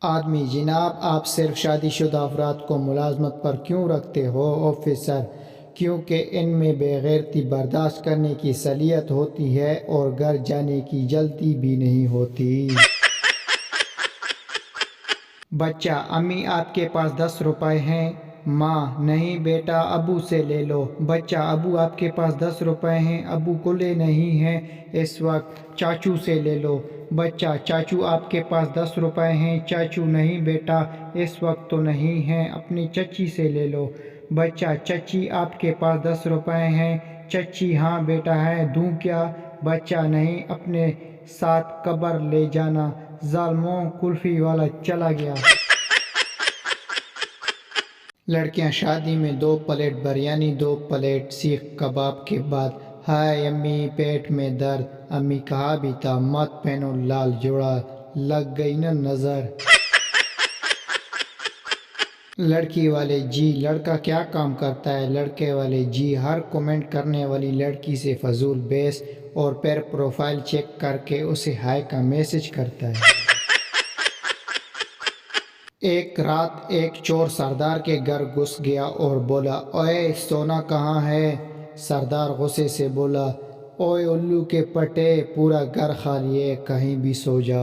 آدمی: جناب آپ صرف شادی شدہ افراد کو ملازمت پر کیوں رکھتے ہو؟ آفیسر: کیونکہ ان میں بے غیرتی برداشت کرنے کی صلاحیت ہوتی ہے اور گھر جانے کی جلدی بھی نہیں ہوتی۔ بچہ: امی آپ کے پاس 10 روپے ہیں؟ ماں: نہیں بیٹا، ابو سے لے لو۔ بچہ: ابو آپ کے پاس 10 روپے ہیں؟ ابو کھلے نہیں ہیں اس وقت، چاچو سے لے لو۔ بچہ: چاچو آپ کے پاس 10 روپے ہیں؟ چاچو: نہیں بیٹا، اس وقت تو نہیں ہیں، اپنی چچی سے لے لو۔ بچہ: چچی آپ کے پاس 10 روپے ہیں؟ چچی: ہاں بیٹا ہے، دوں کیا؟ بچہ: نہیں، اپنے ساتھ قبر لے جانا۔ ظالموں، کلفی والا چلا گیا۔ لڑکیاں: شادی میں 2 پلیٹ بریانی، 2 پلیٹ سیخ کباب کے بعد: ہائے امی پیٹ میں درد۔ امی: کہا بھی تھا مت پہنو لال جوڑا، لگ گئی نا نظر۔ لڑکی والے: جی لڑکا کیا کام کرتا ہے؟ لڑکے والے: جی ہر کمنٹ کرنے والی لڑکی سے فضول بحث اور پھر پروفائل چیک کر کے اسے ہائے کا میسج کرتا ہے۔ ایک رات ایک چور سردار کے گھر گھس گیا اور بولا: اوئے سونا کہاں ہے؟ سردار غصے سے بولا: اوئے الو کے پٹے، پورا گھر خالی ہے، کہیں بھی سو جا۔